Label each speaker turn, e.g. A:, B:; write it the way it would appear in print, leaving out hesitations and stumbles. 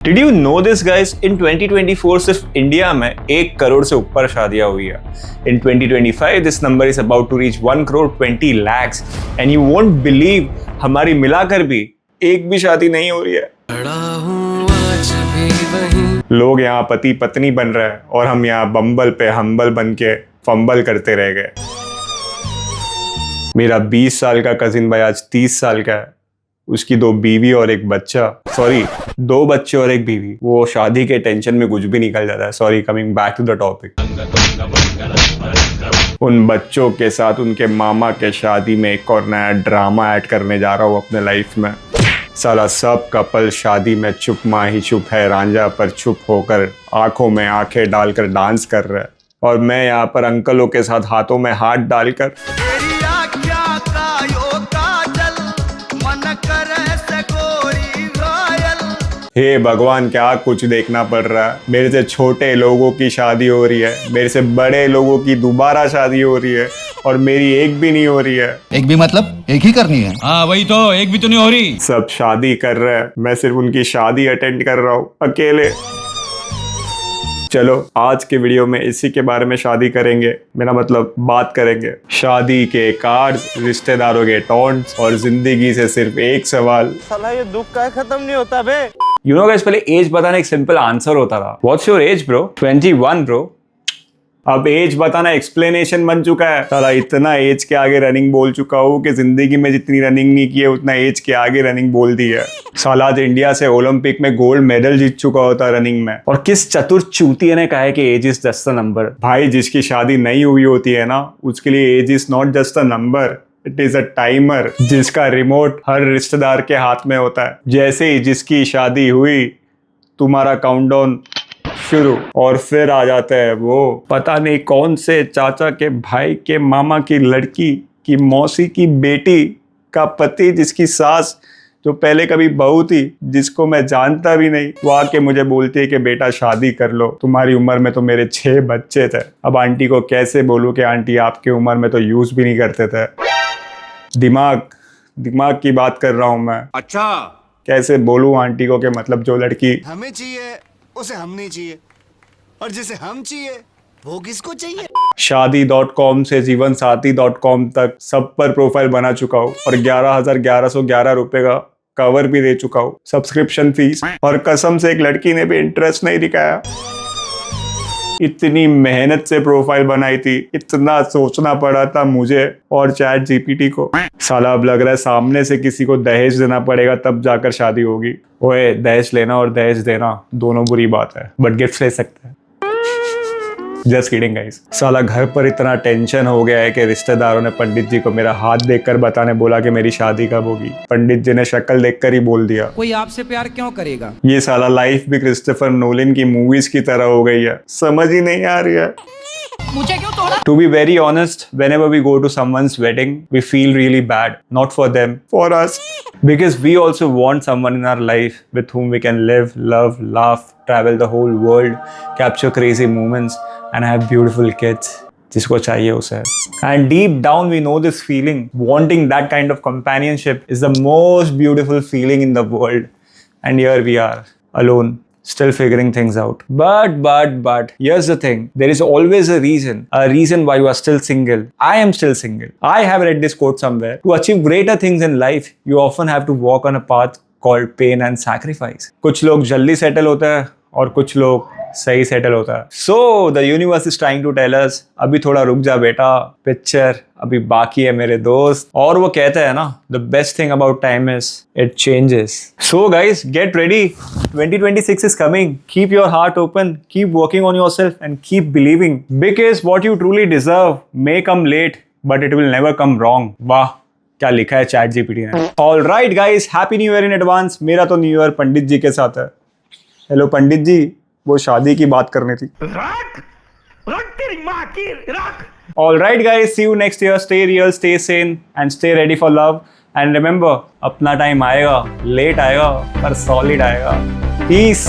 A: Did you know this guys? In 2024 सिर्फ India में 1 करोड़ से ऊपर शादियां हुई है. In 2025 this number is about to reach 1 crore 20 lakhs and you won't believe हमारी मिलाकर भी एक भी शादी नहीं हो रही है. लोग यहाँ पति पत्नी बन रहे हैं और हम यहाँ बम्बल पे हम्बल बन के फंबल करते रह गए. मेरा 20 साल का कजिन भाई आज 30 साल का है. उसकी 2 बीवी और 1 बच्चा, सॉरी 2 बच्चे और 1 बीवी. वो शादी के टेंशन में कुछ भी निकल जाता है. Sorry, coming back to the topic. उन बच्चों के साथ उनके मामा के शादी में एक और नया ड्रामा ऐड करने जा रहा हूँ अपने लाइफ में. साला सब कपल शादी में चुप माँ ही चुप है रांझा पर चुप होकर आंखों में आंखें डालकर डांस कर रहे हैं और मैं यहाँ पर अंकलों के साथ हाथों में हाथ डालकर हे भगवान, क्या कुछ देखना पड़ रहा है. मेरे से छोटे लोगों की शादी हो रही है, मेरे से बड़े लोगों की दोबारा शादी हो रही है और मेरी एक भी नहीं हो रही है.
B: एक भी मतलब एक ही करनी है. हाँ वही तो, एक भी तो नहीं हो रही.
A: सब शादी कर रहे हैं, मैं सिर्फ उनकी शादी अटेंड कर रहा हूँ अकेले. चलो आज के वीडियो में इसी के बारे में शादी करेंगे. मेरा मतलब बात करेंगे शादी के कार्ड्स, रिश्तेदारों के टॉन्ट्स और जिंदगी से सिर्फ एक सवाल.
C: साला ये दुख का खत्म नहीं होता बे.
A: यू नो गाइस, पहले एज बताना एक सिंपल आंसर होता था. What's your age bro? 21 bro. अब एज बताना एक्सप्लेनेशन बन चुका है. साला इतना एज के आगे रनिंग बोल चुका हूँ कि जिंदगी में जितनी रनिंग नहीं की है उतना एज के आगे रनिंग बोल दी है. साला आज इंडिया से ओलंपिक में गोल्ड मेडल जीत चुका होता रनिंग में और किस चतुर चूतिए ने कहा है कि age is just a number. भाई जिसकी शादी नहीं हुई होती है ना, उसके लिए age is not just a number, it is a timer जिसका रिमोट हर रिश्तेदार के हाथ में होता है. जैसे ही जिसकी शादी हुई तुम्हारा काउंटडाउन शुरू और फिर आ जाता है वो पता नहीं कौन से चाचा के भाई के मामा की लड़की की मौसी की बेटी का पति, जिसकी सास जो पहले कभी बहू थी, जिसको मैं जानता भी नहीं, वो आके मुझे बोलती है कि बेटा शादी कर लो. तुम्हारी उम्र में तो मेरे 6 बच्चे थे. अब आंटी को कैसे बोलूं कि आंटी आपकी उम्र में तो यूज भी नहीं करते थे. दिमाग की बात कर रहा हूं मैं.
C: अच्छा,
A: कैसे बोलूं आंटी को कि मतलब जो लड़की
D: हमें चाहिए उसे हम नहीं चाहिए और जिसे हम चाहिए वो किसको चाहिए.
A: शादी.com से जीवनसाथी.com तक सब पर प्रोफाइल बना चुका हूँ और 11,1111 रुपए का कवर भी दे चुका हूँ सब्सक्रिप्शन फीस. और कसम से एक लड़की ने भी इंटरेस्ट नहीं दिखाया. इतनी मेहनत से प्रोफाइल बनाई थी, इतना सोचना पड़ा था मुझे और चैट जीपीटी को. साला अब लग रहा है सामने से किसी को दहेज देना पड़ेगा तब जाकर शादी होगी. ओए, दहेज लेना और दहेज देना दोनों बुरी बात है, बट गिफ्ट ले सकते हैं. Just kidding guys. साला घर पर इतना टेंशन हो गया है कि रिश्तेदारों ने पंडित जी को मेरा हाथ देखकर बताने बोला कि मेरी शादी कब होगी. पंडित जी ने शक्ल देखकर ही बोल दिया.
B: कोई आपसे प्यार क्यों करेगा?
A: ये साला लाइफ भी क्रिस्टोफर नोलन की मूवीज की तरह हो गई है. समझ ही नहीं आ रही है.
B: मुझे क्यों तोड़ा?
A: To be very honest, whenever we go to someone's wedding, we feel really bad. Not for them, for us. Because we also want someone in our life with whom we can live, love, laugh, travel the whole world, capture crazy moments, and have beautiful kids. जिसको चाहिए उसे. And deep down we know this feeling. Wanting that kind of companionship is the most beautiful feeling in the world. And here we are, alone. Still figuring things out. But here's the thing. There is always a reason why you are still single. I am still single. I have read this quote somewhere. To achieve greater things in life, you often have to walk on a path called pain and sacrifice. कुछ लोग जल्दी settle होता है और कुछ लोग सही settle होता है. So the universe is trying to tell us, अभी थोड़ा रुक जा बेटा, पिक्चर अभी बाकी है मेरे दोस्त. और वो कहते हैं ना, the best thing about time is it changes. So guys, get ready. 2026 is coming. Keep your heart open, keep working on yourself and keep believing. Because what you truly deserve may come late, but it will never come wrong. वाह, क्या लिखा है chat GPT ने. All right guys, happy new year in advance. मेरा तो new year पंडित जी के साथ है. हेलो पंडित जी, वो शादी की बात करनी थी. All right guys, see you next year. Stay real, stay sane and stay ready for love. And remember, अपना टाइम आएगा, लेट आएगा पर सॉलिड आएगा. Peace.